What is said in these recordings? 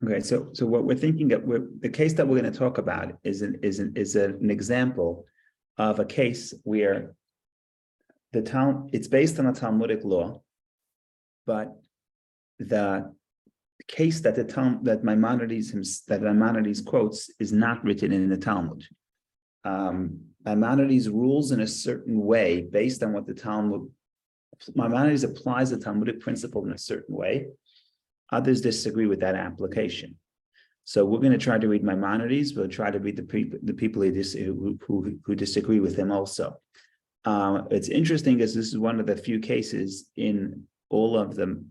Okay, so what we're thinking of, the case that we're going to talk about is an example of a case where it's based on a Talmudic law, but the case that Maimonides quotes is not written in the Talmud. Maimonides rules in a certain way based on what the Talmud. Maimonides applies the Talmudic principle in a certain way. Others disagree with that application. So we're going to try to read Maimonides. We'll try to read the people who disagree with him also. It's interesting because this is one of the few cases in all of the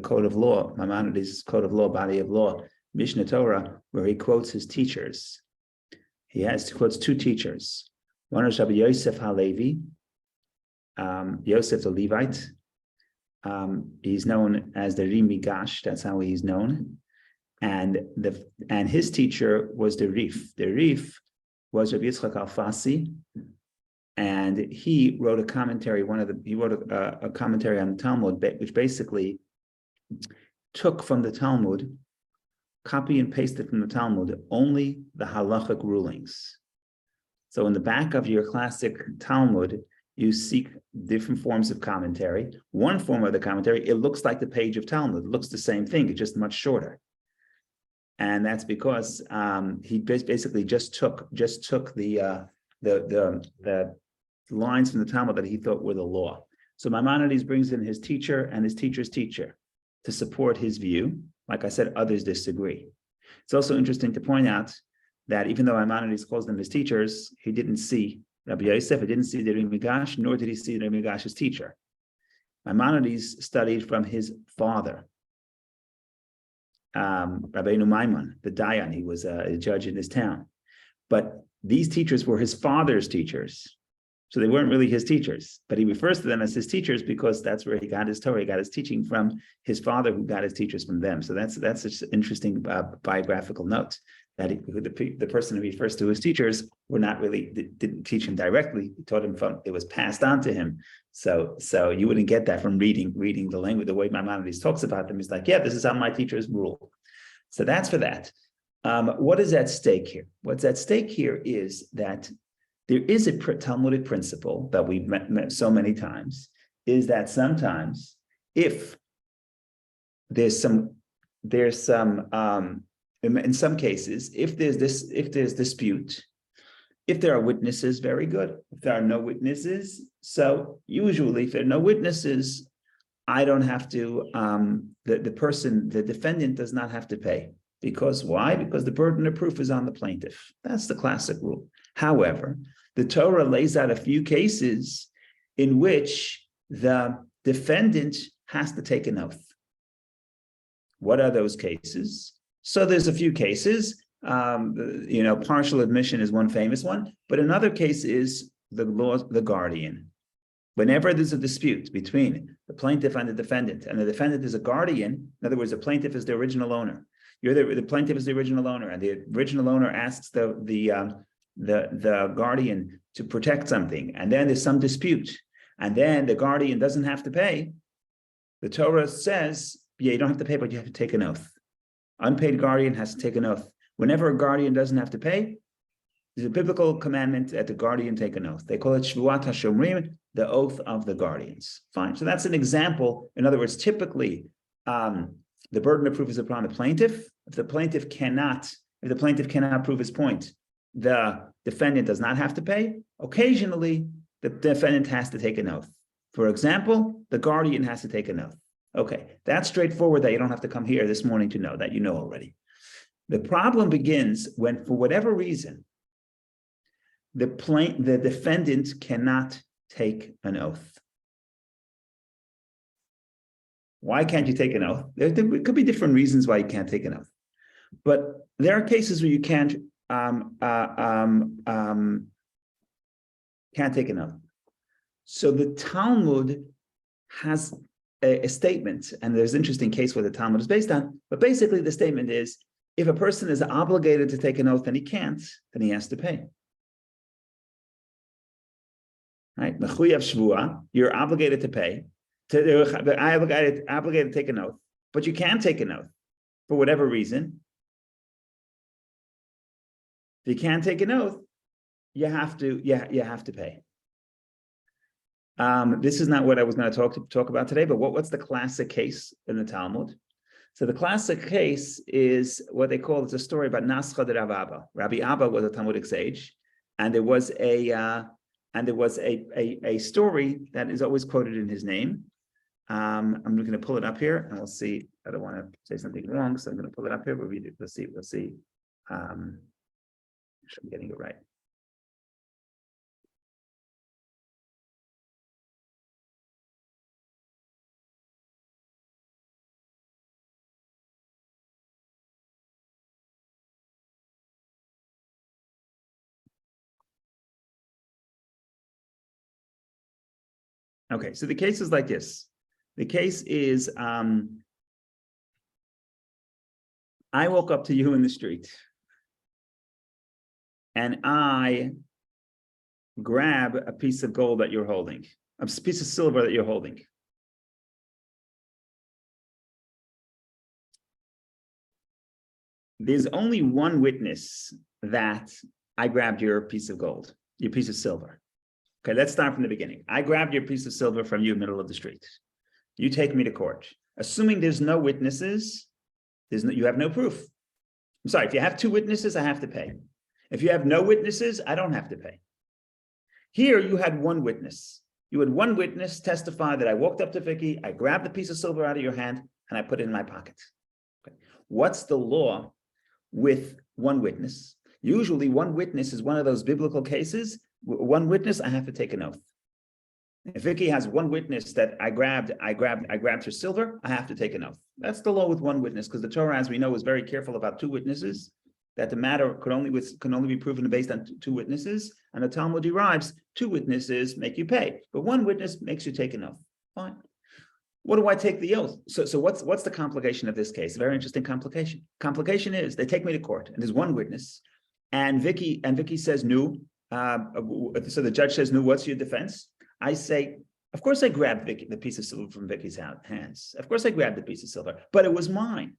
code of law, Maimonides' code of law, body of law, Mishnah Torah, where he quotes his teachers. He quotes two teachers. One is Rabbi Yosef HaLevi, Yosef the Levite. He's known as the Rimigash, that's how he's known. And his teacher was the Rif. The Rif was Rabbi Yitzchak Alfasi, and he wrote a commentary. He wrote a commentary on the Talmud, which basically took from the Talmud, copy and pasted from the Talmud, only the halachic rulings. So in the back of your classic Talmud, you seek different forms of commentary. One form of the commentary, it looks like the page of Talmud. It looks the same thing, it's just much shorter. And that's because he basically just took the lines from the Talmud that he thought were the law. So Maimonides brings in his teacher and his teacher's teacher to support his view. Like I said, others disagree. It's also interesting to point out that even though Maimonides calls them his teachers, he didn't see Rabbi Yosef, he didn't see the Rimigash, nor did he see the Rimigash's teacher. Maimonides studied from his father, Rabbeinu Maimon, the Dayan. He was a judge in his town. But these teachers were his father's teachers. So they weren't really his teachers, but he refers to them as his teachers because that's where he got his Torah. He got his teaching from his father, who got his teachers from them. So that's an interesting biographical note, that the person who refers to his teachers didn't teach him directly. He taught him it was passed on to him. So you wouldn't get that from reading the language, the way Maimonides talks about them. He's like, yeah, this is how my teachers rule. So that's for that. What is at stake here? What's at stake here is that there is a Talmudic principle that we've met so many times, is that sometimes if there's some in some cases, if there's dispute, if there are witnesses, very good. If there are no witnesses, so usually if there are no witnesses, I don't have to, the defendant does not have to pay. Because why? Because the burden of proof is on the plaintiff. That's the classic rule. However, the Torah lays out a few cases in which the defendant has to take an oath. What are those cases? So there's a few cases. Partial admission is one famous one, but another case is the guardian. Whenever there's a dispute between the plaintiff and the defendant is a guardian, in other words, the plaintiff is the original owner. The plaintiff is the original owner, and the original owner asks the guardian to protect something, and then there's some dispute, and then the guardian doesn't have to pay. The Torah says, yeah, you don't have to pay, but you have to take an oath. Unpaid guardian has to take an oath. Whenever a guardian doesn't have to pay, there's a biblical commandment that the guardian take an oath. They call it Shvuat HaShomrim, the oath of the guardians. Fine. So that's an example. In other words, typically, the burden of proof is upon the plaintiff. If the plaintiff cannot prove his point, the defendant does not have to pay. Occasionally, the defendant has to take an oath. For example, the guardian has to take an oath. Okay, that's straightforward, that you don't have to come here this morning to know, that you know already. The problem begins when, for whatever reason, the defendant cannot take an oath. Why can't you take an oath? There could be different reasons why you can't take an oath, but there are cases where you can't take an oath. So the Talmud has a statement, and there's an interesting case where the Talmud is based on, but basically the statement is, if a person is obligated to take an oath and he can't, then he has to pay. Right? Mechuyav shvua, you're obligated to pay. Obligated to take an oath, but you can't take an oath. for whatever reason, if you can't take an oath, you have to pay. This is not what I was going to talk about today, but what's the classic case in the Talmud? So the classic case is what they call, it's a story about Nascha de Rav Abba. Rabbi Abba was a Talmudic sage, and there was a story that is always quoted in his name. I'm going to pull it up here, and we'll see. I don't want to say something wrong, so I'm going to pull it up here. We'll read it. Let's see. I'm getting it right. Okay, so the case is like this. The case is, I woke up to you in the street and I grab a piece of gold that you're holding, a piece of silver that you're holding. There's only one witness that I grabbed your piece of gold, your piece of silver. Okay, let's start from the beginning. I grabbed your piece of silver from you in the middle of the street. You take me to court. Assuming there's no witnesses, you have no proof. I'm sorry, if you have two witnesses, I have to pay. If you have no witnesses, I don't have to pay. Here, you had one witness. You had one witness testify that I walked up to Vicky, I grabbed the piece of silver out of your hand, and I put it in my pocket. Okay. What's the law with one witness? Usually, one witness is one of those biblical cases. One witness, I have to take an oath. If Vicky has one witness that I grabbed her silver, I have to take an oath. That's the law with one witness, because the Torah, as we know, is very careful about two witnesses, that the matter can only be proven based on two witnesses, and the Talmud derives two witnesses make you pay, but one witness makes you take an oath. Fine. What do I take the oath? So what's the complication of this case? Very interesting complication. Complication is they take me to court, and there's one witness, and Vicky says no. So the judge says, no, what's your defense? I say, of course I grabbed the piece of silver from Vicky's hands. Of course I grabbed the piece of silver, but it was mine.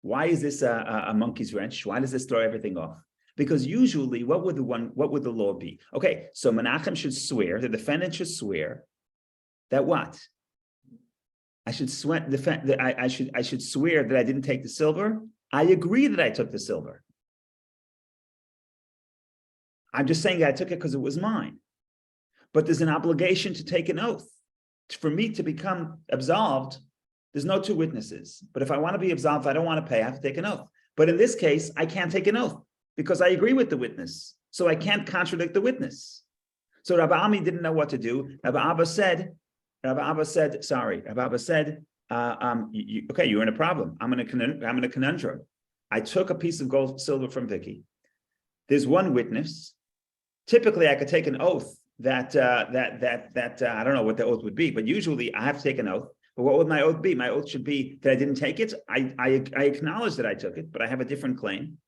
Why is this a monkey's wrench? Why does this throw everything off? Because usually, what would the law be? Okay, so Menachem should swear, the defendant should swear that what? I should swear I should swear that I didn't take the silver. I agree that I took the silver. I'm just saying that I took it because it was mine. But there's an obligation to take an oath. For me to become absolved, there's no two witnesses. But if I want to be absolved, if I don't want to pay, I have to take an oath. But in this case, I can't take an oath because I agree with the witness. So I can't contradict the witness. So Rabbi Ami didn't know what to do. Rabbi Abba said, okay, you're in a problem. I'm in a conundrum. I took a piece of silver from Vicky. There's one witness. Typically, I could take an oath that I don't know what the oath would be, but usually I have to take an oath. But what would my oath be? My oath should be that I didn't take it. I acknowledge that I took it, but I have a different claim.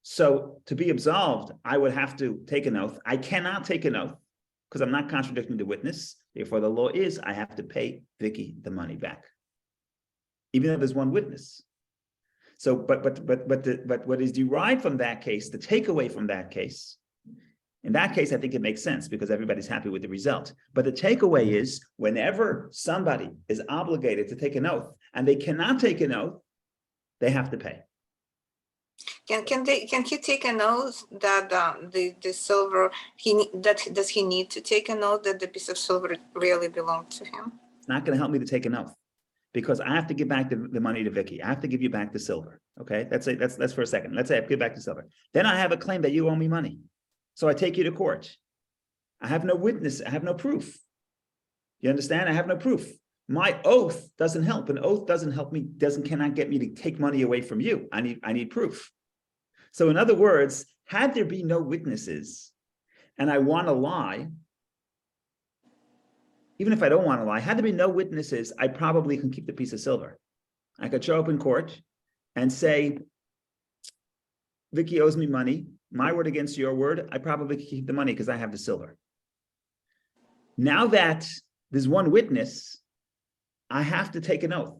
So to be absolved, I would have to take an oath. I cannot take an oath because I'm not contradicting the witness. Therefore, the law is I have to pay Vicky the money back, even though there's one witness. So, but what is derived from that case, the takeaway from that case, in that case, I think it makes sense because everybody's happy with the result. But the takeaway is whenever somebody is obligated to take an oath and they cannot take an oath, they have to pay. Can he take an oath that the silver does he need to take an oath that the piece of silver really belonged to him? It's not going to help me to take an oath because I have to give back the money to Vicky. I have to give you back the silver. Okay, that's for a second. Let's say I give back the silver. Then I have a claim that you owe me money. So I take you to court. I have no witness. I have no proof. You understand? I have no proof. My oath doesn't help. An oath doesn't help me, cannot get me to take money away from you. I need proof. So in other words, had there be no witnesses and I want to lie, even if I don't want to lie, had there be no witnesses, I probably can keep the piece of silver. I could show up in court and say, Vicky owes me money. My word against your word, I probably could keep the money because I have the silver. Now that there's one witness, I have to take an oath.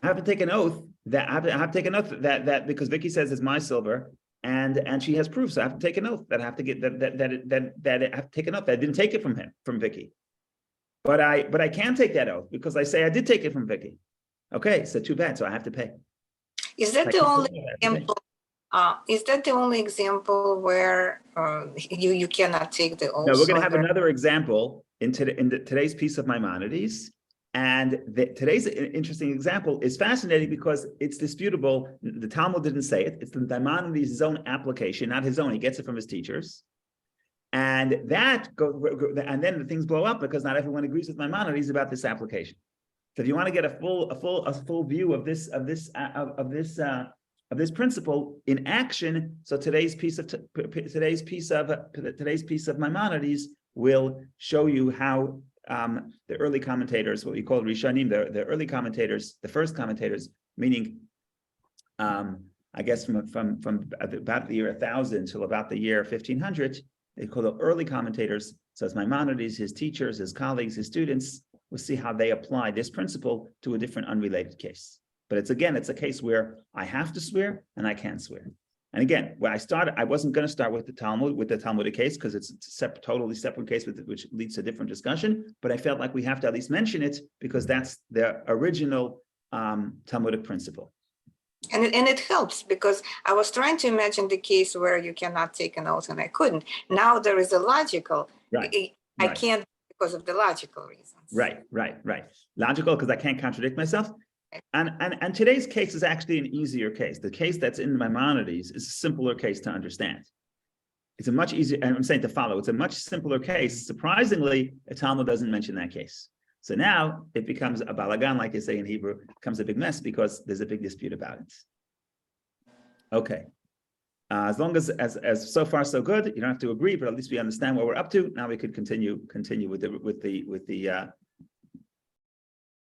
I have to take an oath that I have to take an oath that because Vicky says it's my silver, and she has proof, so I have to take an oath that I have to get that I have to take an oath that I didn't take it from Vicky. But I can't take that oath because I say I did take it from Vicky. Okay, so too bad. So I have to pay. Is that the only example? Is that the only example where you cannot take the oath? No, we're going to have another example in today's piece of Maimonides. And today's interesting example is fascinating because it's disputable. The Talmud didn't say it. It's the Maimonides' own application, not his own. He gets it from his teachers. And and then the things blow up because not everyone agrees with Maimonides about this application. So if you want to get a full view of this principle in action, so today's piece of Maimonides will show you how the early commentators, what we call Rishonim, the early commentators, the first commentators, meaning I guess from about the year 1000 till about the year 1500, they call the early commentators. So it's Maimonides, his teachers, his colleagues, his students. We'll see how they apply this principle to a different unrelated case. But it's a case where I have to swear and I can't swear. And again, when I started, I wasn't going to start with the Talmudic case, because it's a totally separate case which leads to a different discussion. But I felt like we have to at least mention it because that's the original Talmudic principle. And it helps because I was trying to imagine the case where you cannot take an oath and I couldn't. Now there is a logical. Right. I can't because of the logical reasons. Right. Logical because I can't contradict myself. And today's case is actually an easier case. The case that's in Maimonides is a simpler case to understand. It's a much easier, and I'm saying to follow, it's a much simpler case. Surprisingly, the Talmud doesn't mention that case. So now it becomes a balagan, like they say in Hebrew, becomes a big mess because there's a big dispute about it. Okay. As long as so far so good, you don't have to agree, but at least we understand what we're up to. Now we could continue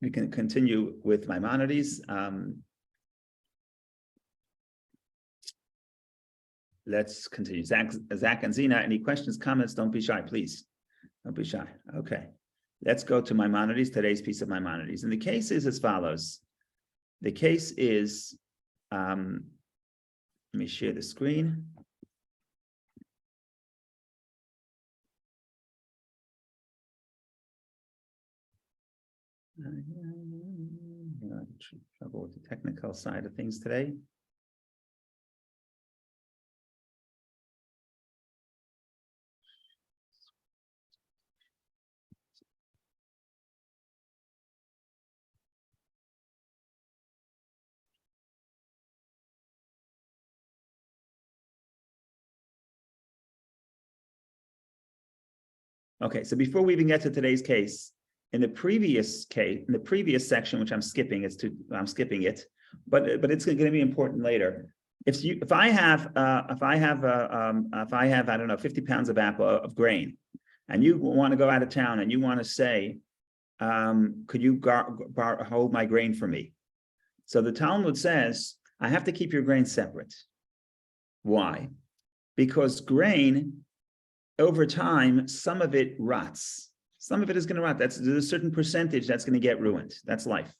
we can continue with Maimonides. Let's continue. Zach and Zena, any questions, comments? Don't be shy, please. Don't be shy. Okay. Let's go to Maimonides, today's piece of Maimonides. And the case is as follows. The case is, let me share the screen. Trouble with the technical side of things today. Okay, so before we even get to today's case, in the previous section, which I'm skipping, I'm skipping it, but it's going to be important later. If I have I don't know 50 pounds of grain, and you want to go out of town and you want to say, could you hold my grain for me? So the Talmud says I have to keep your grain separate. Why? Because grain, over time, some of it rots. Some of it is going to rot. There's a certain percentage that's going to get ruined. That's life.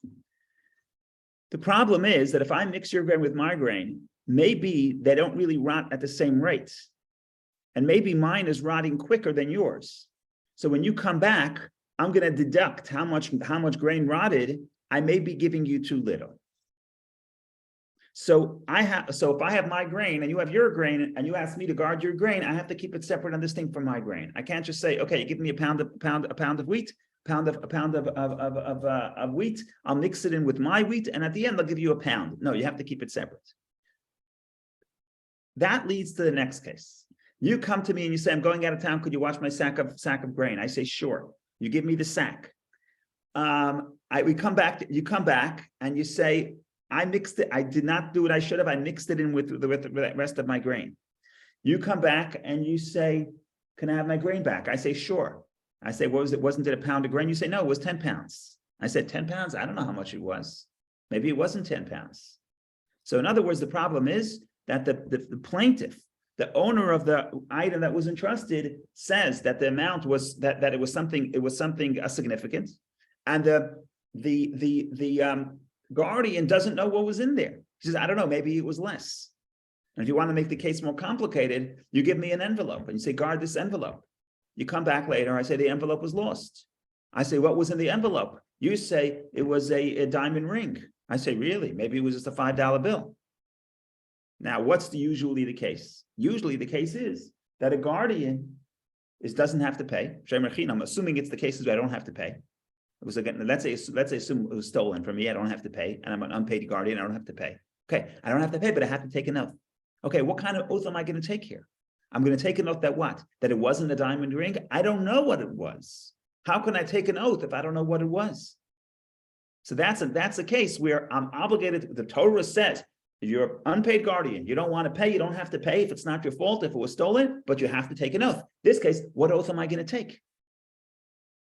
The problem is that if I mix your grain with my grain, maybe they don't really rot at the same rate. And maybe mine is rotting quicker than yours. So when you come back, I'm going to deduct how much grain rotted. I may be giving you too little. So if I have my grain and you have your grain and you ask me to guard your grain, I have to keep it separate and distinct from my grain. I can't just say, okay, give me a pound of wheat, a pound of wheat. I'll mix it in with my wheat, and at the end I'll give you a pound. No, you have to keep it separate. That leads to the next case. You come to me and you say, I'm going out of town. Could you watch my sack of grain? I say, sure. You give me the sack. You come back and you say, I mixed it. I did not do what I should have. I mixed it in with the rest of my grain. You come back and you say, can I have my grain back? I say, sure. I say, what was it? Wasn't it a pound of grain? You say, no, it was 10 pounds. I said, 10 pounds? I don't know how much it was. Maybe it wasn't 10 pounds. So in other words, the problem is that the plaintiff, the owner of the item that was entrusted, says that the amount was that it was something significant. And the guardian doesn't know what was in there. He says, I don't know, maybe it was less. And if you want to make the case more complicated, you give me an envelope and you say, guard this envelope. You come back later, I say the envelope was lost. I say, what was in the envelope? You say it was a diamond ring. I say, really? Maybe it was just a $5 bill. Now, what's usually the case? Usually the case is that a guardian doesn't have to pay. I'm assuming it's the cases where I don't have to pay. It was again, let's assume it was stolen from me. I don't have to pay, and I'm an unpaid guardian. I don't have to pay. Okay, I don't have to pay, but I have to take an oath. Okay, what kind of oath am I going to take here? I'm going to take an oath that what? That it wasn't a diamond ring? I don't know what it was. How can I take an oath if I don't know what it was? So that's a case where I'm obligated. The Torah says, if you're an unpaid guardian, you don't want to pay, you don't have to pay if it's not your fault, if it was stolen, but you have to take an oath. This case, what oath am I going to take?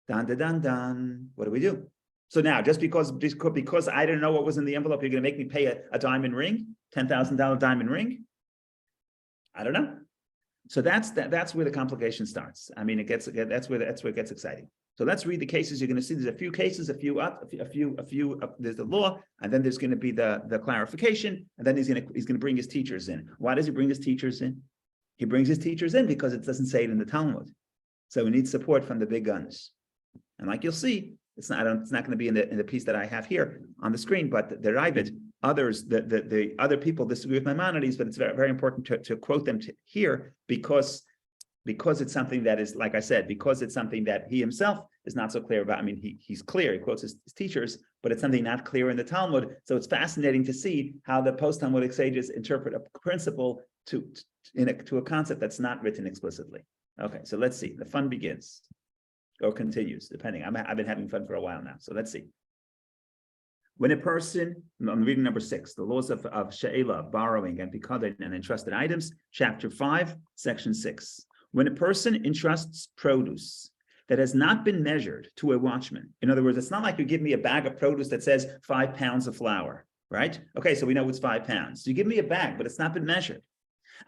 Dun, dun, dun, dun. What do we do? So now, just because I didn't know what was in the envelope, you're going to make me pay a diamond ring, $10,000 diamond ring? I don't know. So that's where the complication starts. I mean, that's where it gets exciting. So let's read the cases. You're going to see there's a few cases, there's the law, and then there's going to be the clarification, and then he's going to bring his teachers in. Why does he bring his teachers in? He brings his teachers in because it doesn't say it in the Talmud. So we need support from the big guns. And like you'll see, it's not going to be in the piece that I have here on the screen, but the Ravid, others, the other people disagree with Maimonides, but it's very, very important to quote them here because it's something that is, like I said, because it's something that he himself is not so clear about. I mean, he's clear, he quotes his teachers, but it's something not clear in the Talmud. So it's fascinating to see how the post-Talmudic sages interpret a principle to a concept that's not written explicitly. Okay, so let's see. The fun begins. Or continues, depending. I've been having fun for a while now. So let's see. When a person, I'm reading number 6, the laws of she'ela, borrowing, and uFikkadon, and entrusted items, chapter 5, section 6. When a person entrusts produce that has not been measured to a watchman, in other words, it's not like you give me a bag of produce that says 5 pounds of flour, right? Okay, so we know it's 5 pounds. So you give me a bag, but it's not been measured.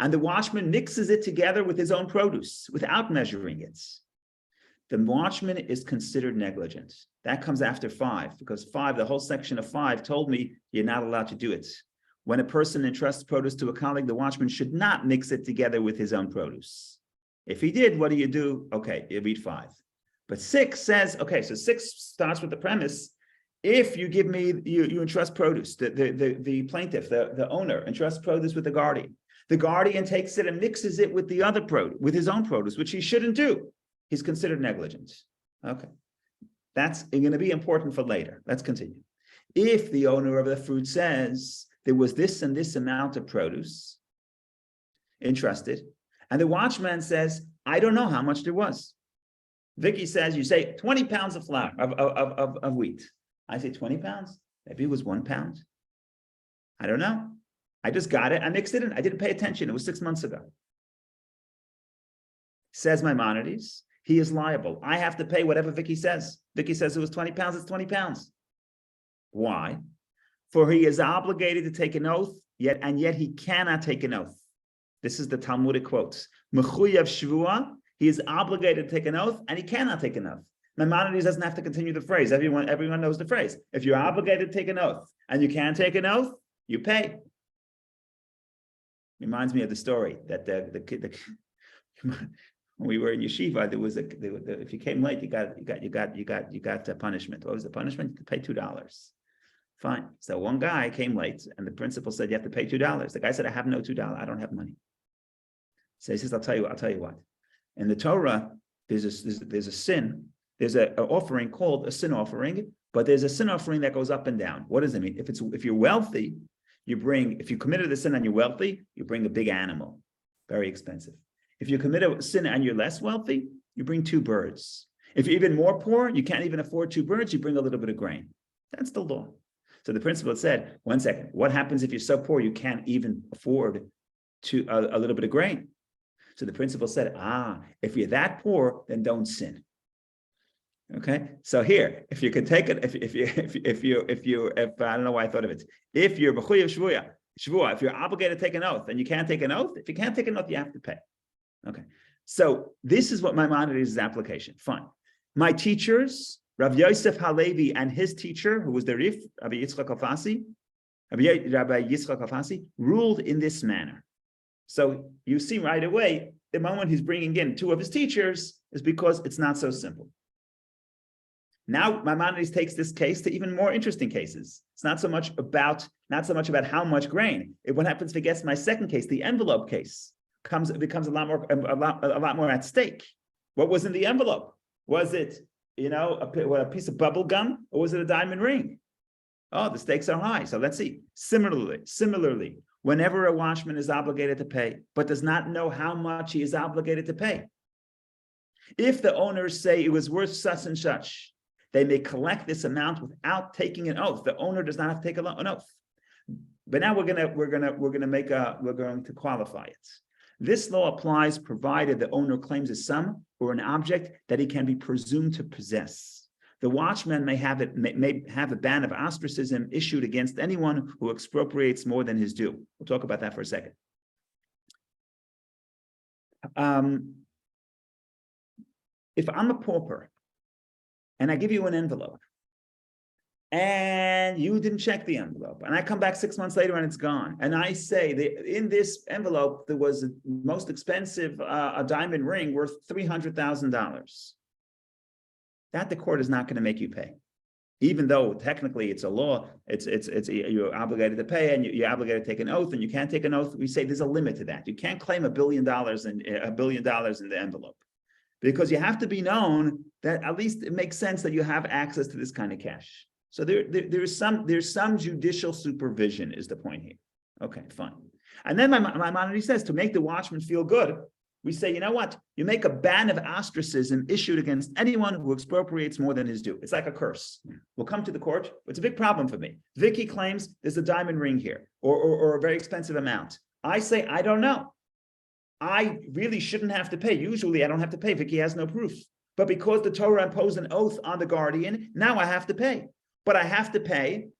And the watchman mixes it together with his own produce without measuring it. The watchman is considered negligent. That comes after 5, because 5, the whole section of 5 told me you're not allowed to do it. When a person entrusts produce to a colleague, the watchman should not mix it together with his own produce. If he did, what do? Okay, you read 5. But 6 says, okay, so 6 starts with the premise, if you give me, you entrust produce, the plaintiff, the owner, entrusts produce with the guardian takes it and mixes it with the other produce, with his own produce, which he shouldn't do. He's considered negligent. Okay. That's going to be important for later. Let's continue. If the owner of the fruit says there was this and this amount of produce entrusted, and the watchman says, I don't know how much there was. Vicky says, you say 20 pounds of flour, of wheat. I say 20 pounds. Maybe it was 1 pound. I don't know. I just got it. I mixed it in. I didn't pay attention. It was 6 months ago. Says Maimonides, he is liable. I have to pay whatever Vicky says. Vicky says it was 20 pounds, it's 20 pounds. Why? For he is obligated to take an oath, yet he cannot take an oath. This is the Talmudic quotes. Mechuyav shvua, he is obligated to take an oath, and he cannot take an oath. Maimonides doesn't have to continue the phrase. Everyone knows the phrase. If you're obligated to take an oath, and you can't take an oath, you pay. Reminds me of the story that the kid, when we were in yeshiva, there was if you came late, you got a punishment. What was the punishment? You could pay $2. Fine. So one guy came late, and the principal said you have to pay $2. The guy said, I have no $2. I don't have money. So he says, I'll tell you what. In the Torah, there's a sin. There's an offering called a sin offering, but there's a sin offering that goes up and down. What does it mean? If you're wealthy, if you committed a sin and you're wealthy, you bring a big animal, very expensive. If you commit a sin and you're less wealthy, you bring 2 birds. If you're even more poor, you can't even afford 2 birds, you bring a little bit of grain. That's the law. So the principal said, 1 second, what happens if you're so poor you can't even afford a little bit of grain? So the principal said, if you're that poor, then don't sin. Okay, so here, if you could take it, if I don't know why I thought of it, if you're b'chuyav shvua, if you're obligated to take an oath and you can't take an oath, if you can't take an oath, you have to pay. Okay, so this is what Maimonides' application. Fine. My teachers, Rav Yosef Halevi and his teacher, who was the Rif, Rabbi Yitzchak Afasi, ruled in this manner. So you see right away, the moment he's bringing in two of his teachers is because it's not so simple. Now Maimonides takes this case to even more interesting cases. It's not so much about how much grain. What happens if he gets my second case, the envelope case, becomes a lot more at stake. What was in the envelope? Was it a piece of bubble gum, or was it a diamond ring? Oh, the stakes are high. So let's see. Similarly, whenever a watchman is obligated to pay, but does not know how much he is obligated to pay, if the owners say it was worth such and such, they may collect this amount without taking an oath. The owner does not have to take an oath. But now we're going to qualify it. This law applies provided the owner claims a sum or an object that he can be presumed to possess. The watchman may have a ban of ostracism issued against anyone who expropriates more than his due. We'll talk about that for a second. If I'm a pauper and I give you an envelope and you didn't check the envelope, and I come back 6 months later and it's gone, and I say that in this envelope there was the most expensive a diamond ring worth $300,000, that the court is not going to make you pay, even though technically it's a law. It's you're obligated to pay, and you're obligated to take an oath, and you can't take an oath. We say there's a limit to that. You can't claim $1 billion in the envelope, because you have to be known that at least it makes sense that you have access to this kind of cash. So there's some judicial supervision is the point here. Okay, fine. And then Maimonides says, to make the watchman feel good, we say, you know what? You make a ban of ostracism issued against anyone who expropriates more than his due. It's like a curse. We'll come to the court. It's a big problem for me. Vicky claims there's a diamond ring here, or a very expensive amount. I say, I don't know. I really shouldn't have to pay. Usually I don't have to pay. Vicky has no proof. But because the Torah imposed an oath on the guardian, now I have to pay. But I have to pay.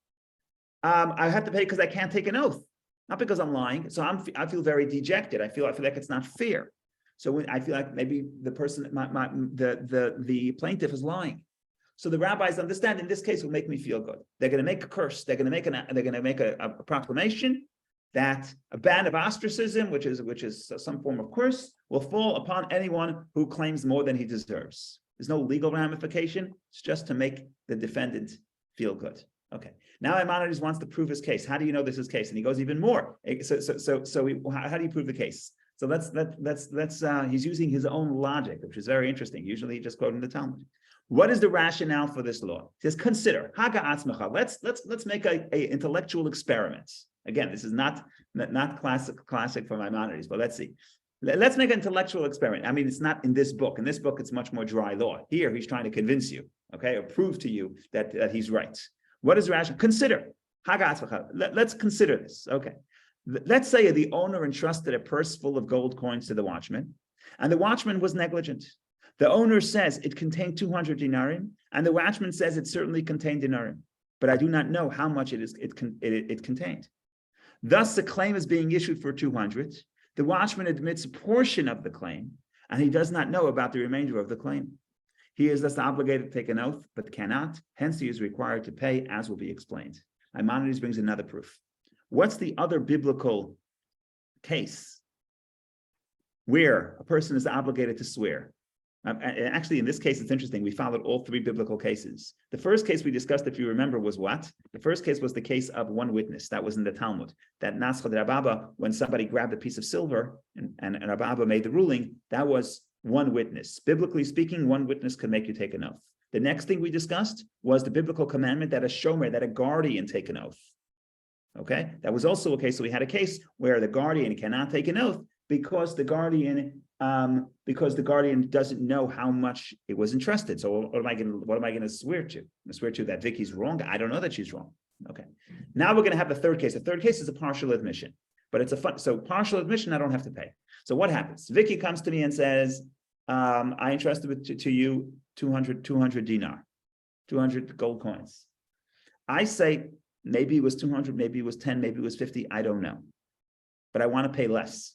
I have to pay because I can't take an oath, not because I'm lying. So I feel very dejected. I feel like it's not fair. So I feel like maybe the person, the plaintiff is lying. So the rabbis understand in this case will make me feel good. They're going to make a curse. They're going to make a proclamation that a ban of ostracism, which is some form of curse, will fall upon anyone who claims more than he deserves. There's no legal ramification. It's just to make the defendant feel good. Okay. Now Maimonides wants to prove his case. How do you know this is his case? And he goes even more. So how do you prove the case? So he's using his own logic, which is very interesting. Usually he just quoting the Talmud. What is the rationale for this law? He says, consider, Haga Atzmacha. Let's make a intellectual experiment. Again, this is not classic for Maimonides, but let's see. Let's make an intellectual experiment. I mean, it's not in this book. In this book, it's much more dry law. Here, he's trying to convince you, okay, or prove to you that he's right. What is rational? Consider. Let's consider this. Okay. Let's say the owner entrusted a purse full of gold coins to the watchman, and the watchman was negligent. The owner says it contained 200 dinarim, and the watchman says it certainly contained dinarim, but I do not know how much it contained. Thus, the claim is being issued for 200. The watchman admits a portion of the claim, and he does not know about the remainder of the claim. He is thus obligated to take an oath, but cannot. Hence, he is required to pay, as will be explained. Maimonides brings another proof. What's the other biblical case where a person is obligated to swear? Actually, in this case, it's interesting. We followed all three biblical cases. The first case we discussed, if you remember, was what? The first case was the case of one witness. That was in the Talmud. That Naschad Rababa, when somebody grabbed a piece of silver and Rababa made the ruling, that was one witness. Biblically speaking, one witness could make you take an oath. The next thing we discussed was the biblical commandment that a shomer, that a guardian, take an oath. Okay, that was also a case. So we had a case where the guardian cannot take an oath because the guardian doesn't know how much it was entrusted. So what am I going to swear to? I'm going to swear to that Vicky's wrong. I don't know that she's wrong. Okay. Now we're going to have the third case. The third case is a partial admission, but it's so partial admission, I don't have to pay. So what happens? Vicky comes to me and says, I entrusted to you 200 dinar, 200 gold coins. I say, maybe it was 200, maybe it was 10, maybe it was 50. I don't know, but I want to pay less.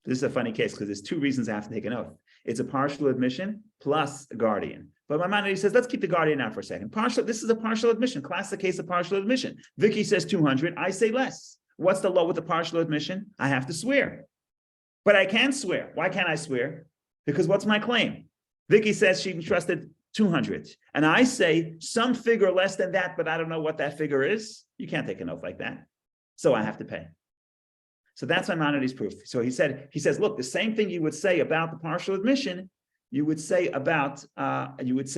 This is a funny case because there's two reasons I have to take an oath. It's a partial admission plus a guardian. But Maimonides says, let's keep the guardian out for a second. This is a partial admission, classic case of partial admission. Vicky says 200, I say less. What's the law with the partial admission? I have to swear. But I can't swear. Why can't I swear? Because what's my claim? Vicky says she trusted 200. And I say some figure less than that, but I don't know what that figure is. You can't take an oath like that. So I have to pay. So that's Maimonides' proof. So he says, look, the same thing you would say about the partial admission, you would say about the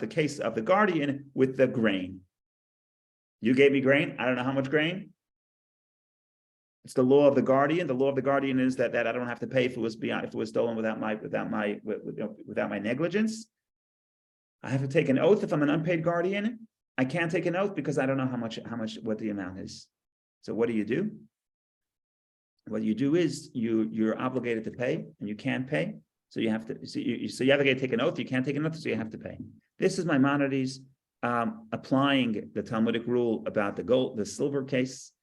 case of the guardian with the grain. You gave me grain. I don't know how much grain. It's the law of the guardian. The law of the guardian is that I don't have to pay if it was stolen without my negligence. I have to take an oath if I'm an unpaid guardian. I can't take an oath because I don't know what the amount is. So what do? What you do is you're obligated to pay, and you can't pay. So you have to. So you have to take an oath. You can't take an oath, so you have to pay. This is Maimonides applying the Talmudic rule about the silver case,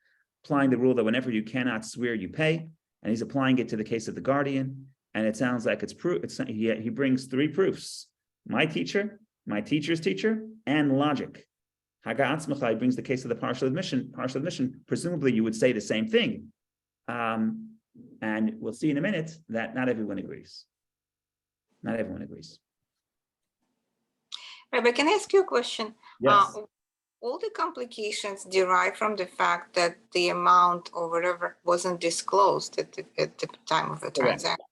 applying the rule that whenever you cannot swear, you pay, and he's applying it to the case of the guardian. And it sounds like it's proof. He brings three proofs: my teacher, my teacher's teacher, and logic. Haga Atzmachai brings the case of the partial admission. Presumably, you would say the same thing. And we'll see in a minute that not everyone agrees. Not everyone agrees. Rabbi, can I ask you a question? Yes. All the complications derive from the fact that the amount or whatever wasn't disclosed at the time of the transaction.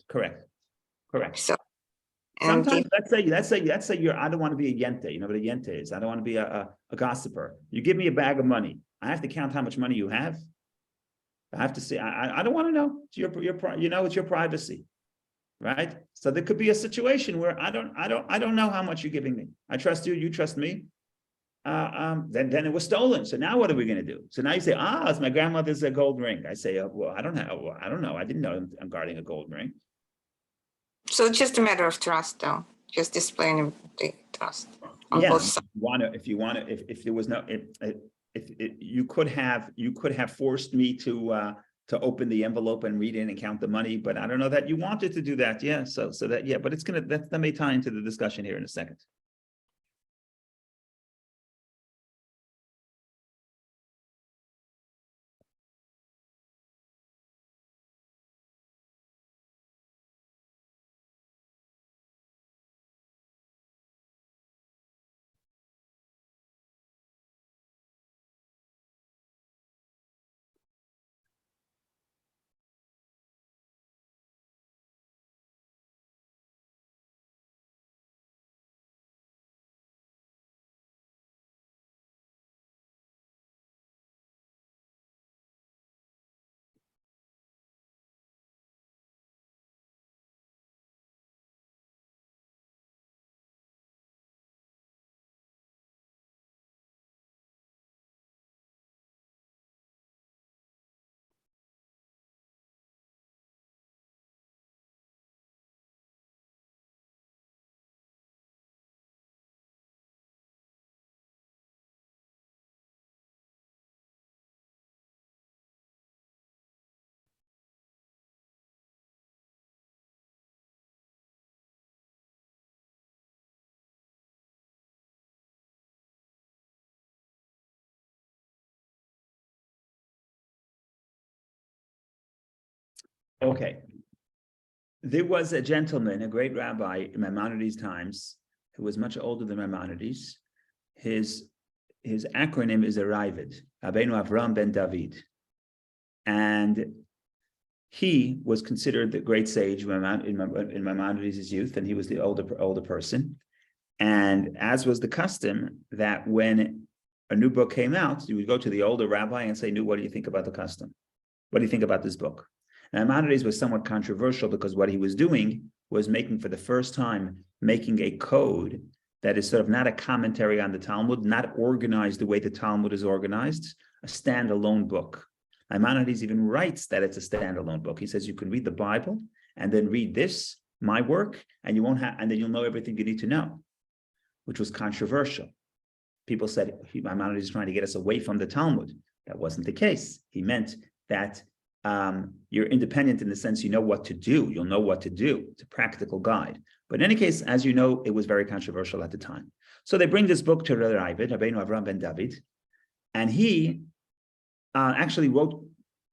Correct. So, sometimes let's say I don't want to be a yente. You know what a yente is? I don't want to be a gossiper. You give me a bag of money. I have to count how much money you have. I have to say, I don't want to know. It's it's your privacy, right? So there could be a situation where I don't know how much you're giving me. I trust you, you trust me. Then it was stolen. So now what are we going to do? So now you say, it's my grandmother's a gold ring. I say, well, I don't know. I didn't know I'm guarding a gold ring. So it's just a matter of trust, though. Just displaying the trust on both sides. If there was no, you could have forced me to open the envelope and read in and count the money, but I don't know that you wanted to do that. Yeah. So that, yeah, but that may tie into the discussion here in a second. Okay. There was a gentleman, a great rabbi in Maimonides' times, who was much older than Maimonides. His acronym is Aravid, Rabbeinu Avram ben David. And he was considered the great sage in Maimonides' youth, and he was the older person. And as was the custom, that when a new book came out, you would go to the older rabbi and say, what do you think about the custom? What do you think about this book? Now, Maimonides was somewhat controversial because what he was doing was for the first time, making a code that is sort of not a commentary on the Talmud, not organized the way the Talmud is organized, a standalone book. Maimonides even writes that it's a standalone book. He says you can read the Bible and then read this, my work, and then you'll know everything you need to know, which was controversial. People said Maimonides is trying to get us away from the Talmud. That wasn't the case. He meant that you're independent in the sense you know what to do. You'll know what to do. It's a practical guide. But in any case, as you know, it was very controversial at the time. So they bring this book to Rabbeinu Avram ben David, and he actually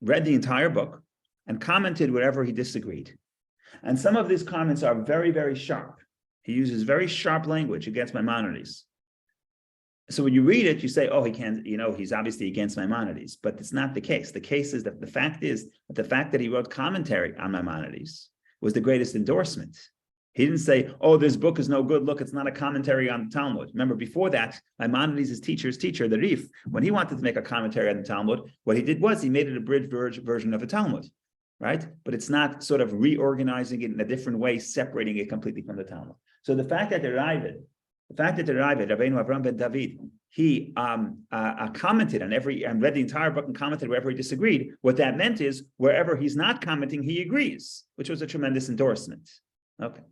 read the entire book and commented wherever he disagreed. And some of these comments are very, very sharp. He uses very sharp language against Maimonides. So when you read it, you say, oh, he can't, he's obviously against Maimonides, but it's not the case. The case is that the fact that he wrote commentary on Maimonides was the greatest endorsement. He didn't say, oh, this book is no good. Look, it's not a commentary on the Talmud. Remember, before that, Maimonides' his teacher's teacher, the Rif, when he wanted to make a commentary on the Talmud, what he did was he made it a bridged version of a Talmud, right? But it's not sort of reorganizing it in a different way, separating it completely from the Talmud. So the fact that Rabbeinu Avram ben David, he commented on and read the entire book and commented wherever he disagreed. What that meant is wherever he's not commenting, he agrees, which was a tremendous endorsement. Okay.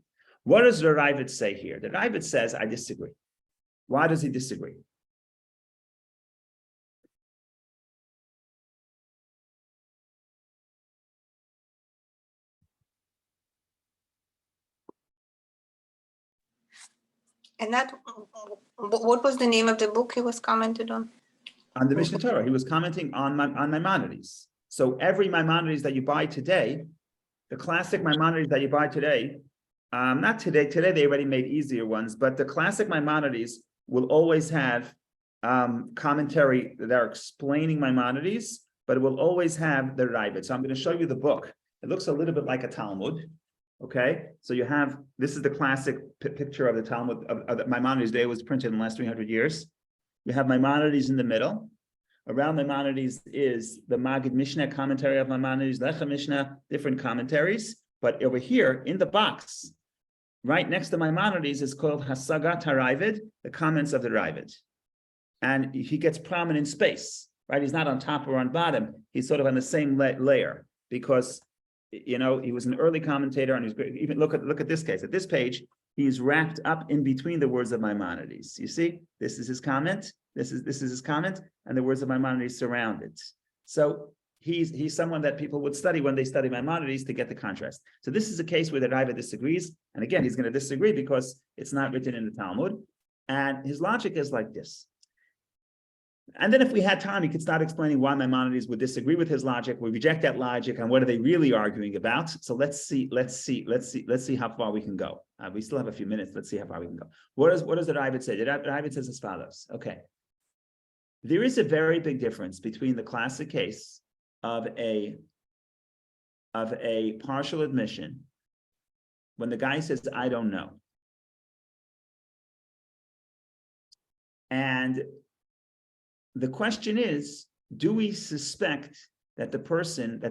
What does the Ravid say here? The Ravid says, I disagree. Why does he disagree? And what was the name of the book he was commented on? On the Mishnah Torah. He was commenting on Maimonides. So every Maimonides that you buy today, the classic Maimonides that you buy today, not today they already made easier ones, but the classic Maimonides will always have commentary that are explaining Maimonides, but it will always have the Ravid. So I'm going to show you the book. It looks a little bit like a Talmud. Okay, so you have, this is the classic picture of the Talmud of Maimonides' day. It was printed in the last 300 years. You have Maimonides in the middle. Around Maimonides is the Magid Mishnah commentary of Maimonides, Lecha Mishnah, different commentaries. But over here in the box, right next to Maimonides, is called Hasagat HaRavid, the comments of the Ravid. And he gets prominent space, right? He's not on top or on bottom. He's sort of on the same layer because he was an early commentator, and he's great. Even look at this case. At this page, he's wrapped up in between the words of Maimonides. You see, this is his comment. This is his comment, and the words of Maimonides surround it. So he's someone that people would study when they study Maimonides to get the contrast. So this is a case where the Ravid disagrees, and again, he's going to disagree because it's not written in the Talmud, and his logic is like this. And then if we had time, he could start explaining why Maimonides would disagree with his logic. We reject that logic, and what are they really arguing about? So let's see how far we can go. We still have a few minutes. Let's see how far we can go. What does the Ravid say? The Ravid says as follows. Okay. There is a very big difference between the classic case of a partial admission when the guy says, I don't know. And the question is, do we suspect that the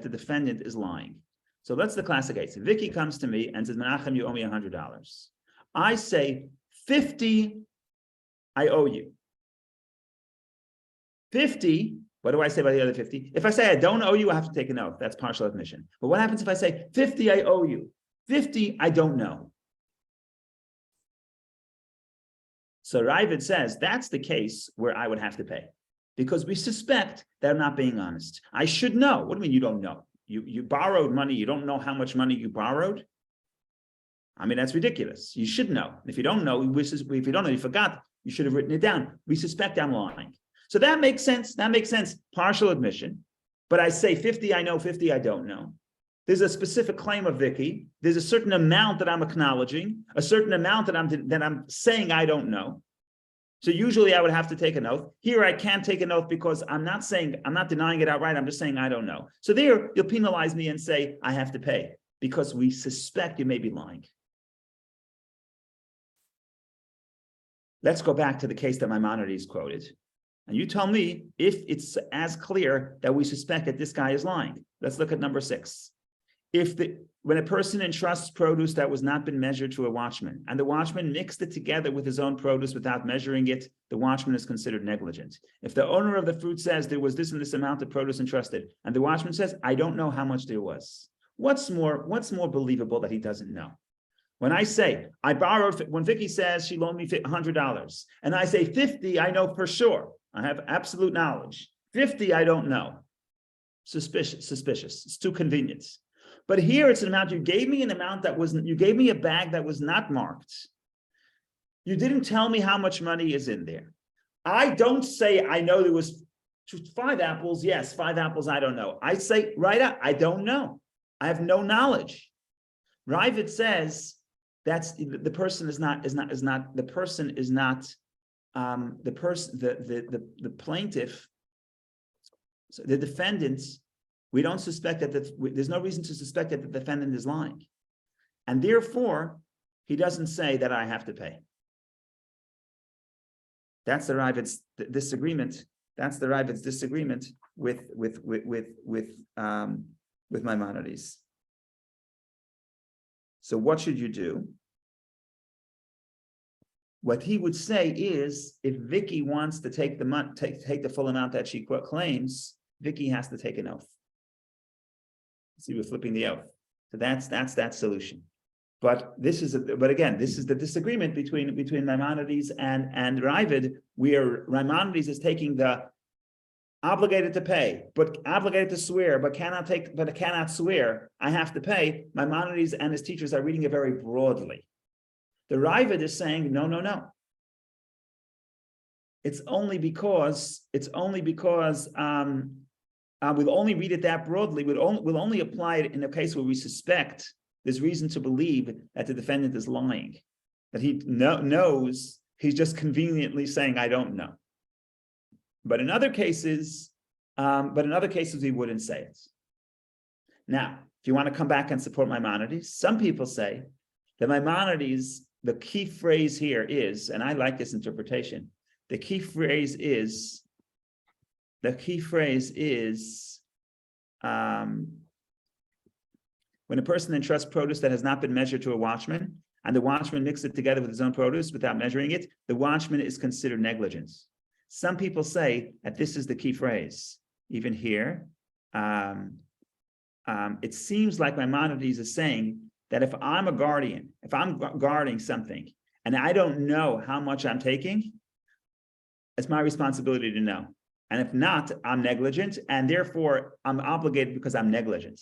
defendant is lying? So that's the classic case. Vicky comes to me and says, Menachem, you owe me $100. I say, 50, I owe you. 50, what do I say about the other 50? If I say I don't owe you, I have to take an oath. That's partial admission. But what happens if I say 50, I owe you? 50, I don't know. So Ravid says that's the case where I would have to pay, because we suspect they're not being honest. I should know. What do you mean you don't know? You borrowed money. You don't know how much money you borrowed? I mean, that's ridiculous. You should know. If you don't know, if you don't know, you forgot, you should have written it down. We suspect I'm lying. So that makes sense. That makes sense. Partial admission. But I say 50, I know, 50, I don't know. There's a specific claim of Vicky. There's a certain amount that I'm acknowledging, a certain amount that I'm saying I don't know. So usually I would have to take an oath. Here I can't take an oath because I'm not denying it outright. I'm just saying I don't know. So there you'll penalize me and say I have to pay because we suspect you may be lying. Let's go back to the case that Maimonides quoted. And you tell me if it's as clear that we suspect that this guy is lying. Let's look at number 6. When a person entrusts produce that was not been measured to a watchman, and the watchman mixed it together with his own produce without measuring it, the watchman is considered negligent. If the owner of the fruit says there was this and this amount of produce entrusted, and the watchman says, I don't know how much there was, what's more believable that he doesn't know? When I say, I borrowed, when Vicky says she loaned me $100, and I say 50, I know for sure. I have absolute knowledge. 50, I don't know. suspicious. It's too convenient. But here it's an amount, you gave me you gave me a bag that was not marked. You didn't tell me how much money is in there. I don't say, I know there was 5 apples. Yes, 5 apples, I don't know. I say, right out, I don't know. I have no knowledge. Ravid says that's the person is not the plaintiff, so the defendant. We don't suspect that there's no reason to suspect that the defendant is lying, and therefore he doesn't say that I have to pay. That's the Ravid's disagreement. That's the Ravid's disagreement with Maimonides. So what should you do? What he would say is, if Vicky wants to take the money, take the full amount that she claims, Vicky has to take an oath. See, we're flipping the oath. So that's that solution. But again, this is the disagreement between Maimonides and Ravid, where Maimonides is taking the obligated to pay, but obligated to swear, but cannot swear, I have to pay. Maimonides and his teachers are reading it very broadly. The Ravid is saying, no. It's only because we'll only read it that broadly. We'll only apply it in a case where we suspect there's reason to believe that the defendant is lying, that he knows, he's just conveniently saying, I don't know. But in other cases, we wouldn't say it. Now, if you want to come back and support Maimonides, some people say that Maimonides, the key phrase here is, and I like this interpretation, the key phrase is, when a person entrusts produce that has not been measured to a watchman, and the watchman mixes it together with his own produce without measuring it, the watchman is considered negligent. Some people say that this is the key phrase. Even here, it seems like Maimonides is saying that if I'm a guardian, if I'm guarding something, and I don't know how much I'm taking, it's my responsibility to know. And if not, I'm negligent, and therefore I'm obligated because I'm negligent.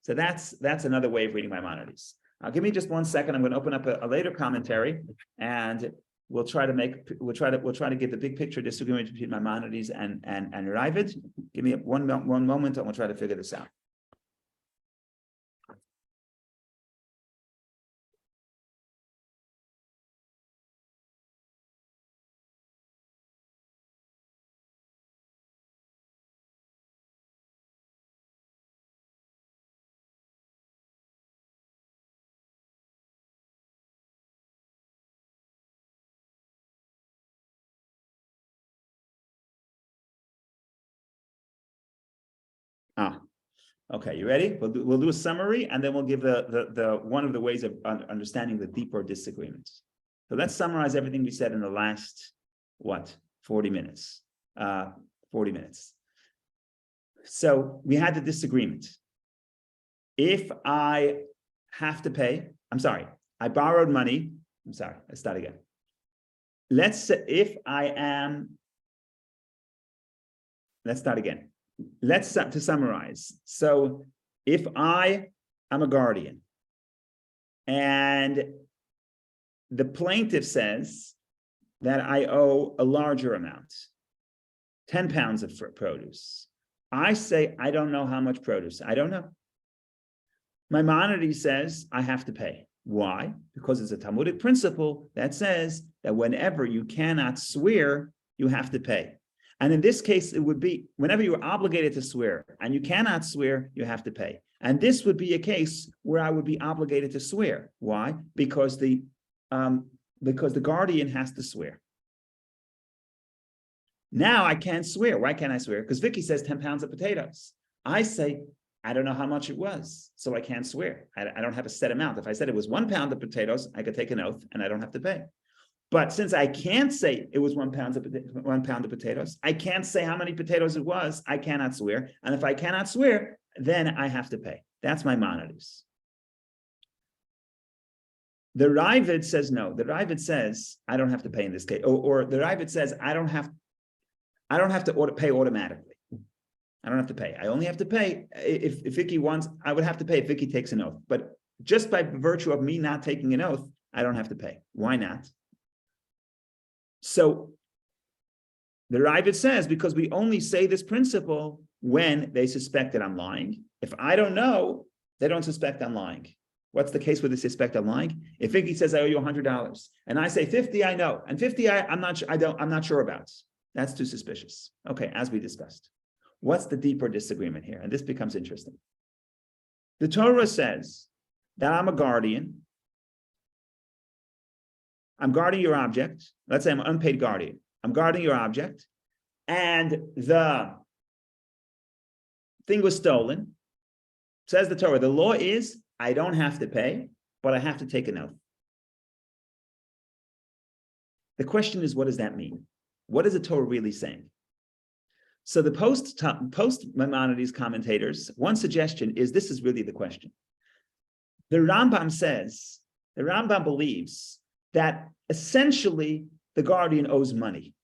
So that's another way of reading Maimonides. Give me just 1 second. I'm going to open up a later commentary, and we'll try to get the big picture disagreement between Maimonides and Ravid. Give me one moment, and we'll try to figure this out. Okay, you ready? We'll do a summary, and then we'll give the one of the ways of understanding the deeper disagreements. So let's summarize everything we said in the last 40 minutes. 40 minutes. So we had the disagreement. If I have to pay, I borrowed money. Let's start again. Let's say let's start again. To summarize. So if I am a guardian and the plaintiff says that I owe a larger amount, 10 pounds of produce, I say, I don't know how much produce. I don't know. Maimonides says I have to pay. Why? Because it's a Talmudic principle that says that whenever you cannot swear, you have to pay. And in this case, it would be whenever you're obligated to swear and you cannot swear, you have to pay. And this would be a case where I would be obligated to swear. Why? Because the guardian has to swear. Now I can't swear. Why can't I swear? Because Vicky says 10 pounds of potatoes. I say, I don't know how much it was, so I can't swear. I don't have a set amount. If I said it was 1 pound of potatoes, I could take an oath and I don't have to pay. But since I can't say it was 1 pound of potatoes, I can't say how many potatoes it was, I cannot swear. And if I cannot swear, then I have to pay. That's Maimonides. The Ravid says no. The Ravid says I don't have to pay in this case. Or the Ravid says I don't have to pay automatically. I don't have to pay. I only have to pay if Vicky wants, I would have to pay if Vicky takes an oath. But just by virtue of me not taking an oath, I don't have to pay. Why not? So the Ravid says, because we only say this principle when they suspect that I'm lying. If I don't know, they don't suspect I'm lying. What's the case where they suspect I'm lying? If Vicky says I owe you $100 and I say 50, I know, and 50 I'm not sure about. That's too suspicious. Okay, as we discussed. What's the deeper disagreement here? And this becomes interesting. The Torah says that I'm a guardian. I'm guarding your object. Let's say I'm an unpaid guardian. I'm guarding your object, and the thing was stolen. Says the Torah, the law is I don't have to pay, but I have to take an oath. The question is, what does that mean? What is the Torah really saying? So the post Maimonides commentators, one suggestion is this is really the question. The Rambam believes that essentially the guardian owes money.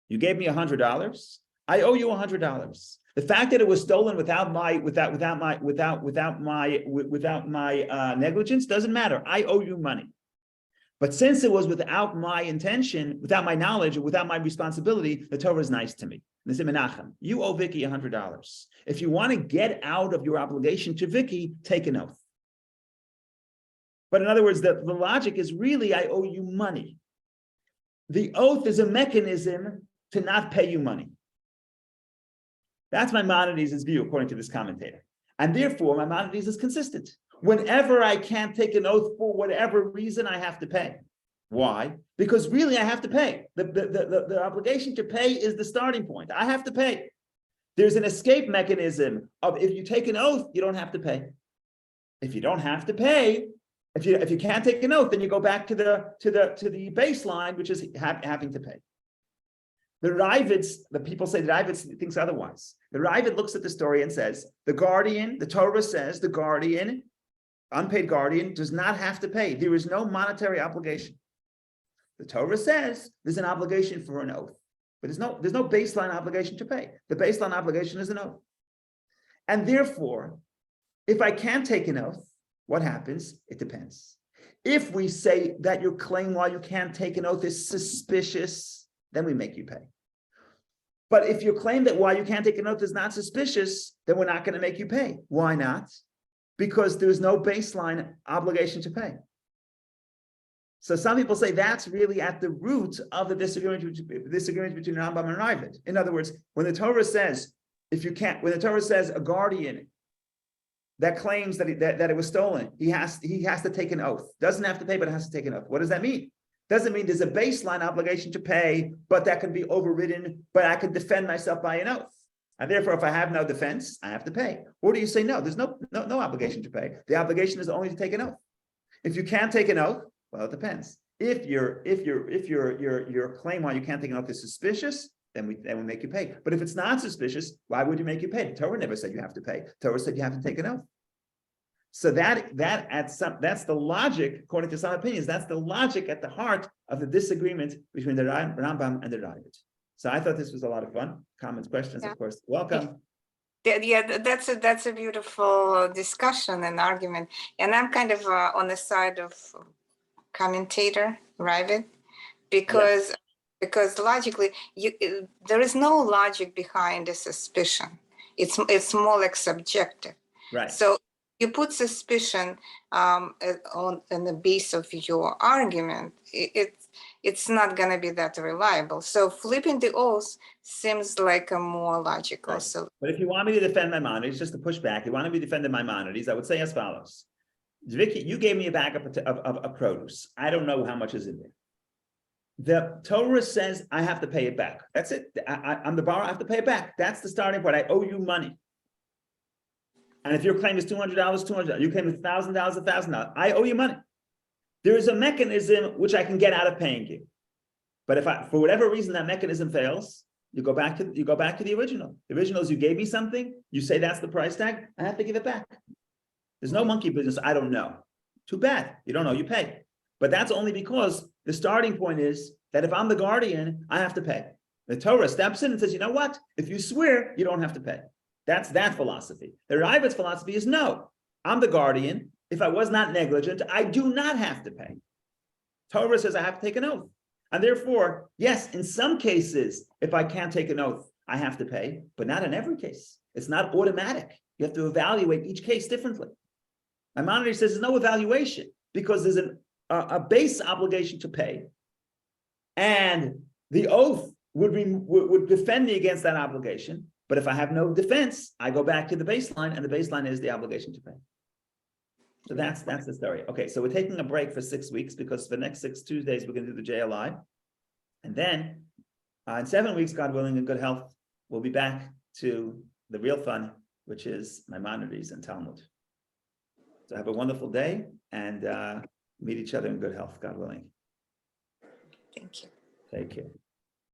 You gave me $100. I owe you $100. The fact that it was stolen without my negligence doesn't matter. I owe you money. But since it was without my intention, without my knowledge, or without my responsibility, the Torah is nice to me. They say, Menachem, you owe Vicky $100. If you want to get out of your obligation to Vicky, take an oath. But in other words, the logic is really, I owe you money. The oath is a mechanism to not pay you money. That's Maimonides' view, according to this commentator. And therefore, Maimonides is consistent. Whenever I can't take an oath for whatever reason, I have to pay. Why? Because really, I have to pay. The obligation to pay is the starting point. I have to pay. There's an escape mechanism of if you take an oath, you don't have to pay. If you don't have to pay, if you can't take an oath, then you go back to the baseline, which is having to pay. The Ravid, the people say the Ravid thinks otherwise. The Ravid looks at the story and says, the Torah says the guardian, unpaid guardian, does not have to pay. There is no monetary obligation. The Torah says there's an obligation for an oath, but there's no baseline obligation to pay. The baseline obligation is an oath. And therefore, if I can't take an oath, what happens? It depends. If we say that your claim while you can't take an oath is suspicious, then we make you pay. But if your claim that why you can't take an oath is not suspicious, then we're not going to make you pay. Why not? Because there's no baseline obligation to pay. So some people say that's really at the root of the disagreement between Rambam and Ravid. In other words, when the Torah says, when the Torah says a guardian that claims that it was stolen, he has to take an oath. Doesn't have to pay, but has to take an oath. What does that mean? Doesn't mean there's a baseline obligation to pay, but that can be overridden, but I can defend myself by an oath. And therefore, if I have no defense, I have to pay. Or do you say, no, there's no obligation to pay. The obligation is only to take an oath. If you can't take an oath, well, it depends. If your claim why you can't take an oath is suspicious, then we make you pay. But if it's not suspicious, why would you make you pay? The Torah never said you have to pay. The Torah said you have to take an oath. So that's the logic, according to some opinions, that's the logic at the heart of the disagreement between the Rambam and the Ravid. So I thought this was a lot of fun. Comments, questions, of course. Welcome. Yeah, that's a beautiful discussion and argument. And I'm kind of on the side of commentator, Ravid, because logically, there is no logic behind the suspicion. It's more like subjective. Right. So you put suspicion on the base of your argument, it's not going to be that reliable. So flipping the oath seems like a more logical. Right. So, but if you want me to defend Maimonides, just to push back, you want me to defend Maimonides, I would say as follows. Vicky, you gave me a bag of produce. I don't know how much is in there. The Torah says I have to pay it back. That's it. I'm the borrower, I have to pay it back. That's the starting point. I owe you money. And if your claim is $200, $200. Your claim is $1,000, $1,000. I owe you money. There is a mechanism which I can get out of paying you. But if for whatever reason that mechanism fails, you go back to the original. The original is you gave me something, you say that's the price tag, I have to give it back. There's no monkey business, I don't know. Too bad. You don't know, you pay. But that's only because the starting point is that if I'm the guardian, I have to pay. The Torah steps in and says, you know what? If you swear, you don't have to pay. That's that philosophy. The Ravid's philosophy is no, I'm the guardian. If I was not negligent, I do not have to pay. Torah says I have to take an oath. And therefore, yes, in some cases, if I can't take an oath, I have to pay, but not in every case. It's not automatic. You have to evaluate each case differently. Maimonides says there's no evaluation because there's a base obligation to pay, and the oath would defend me against that obligation. But if I have no defense, I go back to the baseline, and the baseline is the obligation to pay. So that's the story. Okay, so we're taking a break for 6 weeks because for the next 6 Tuesdays, we're going to do the JLI. And then in 7 weeks, God willing, in good health, we'll be back to the real fun, which is Maimonides and Talmud. So have a wonderful day and meet each other in good health, God willing. Thank you. Take care.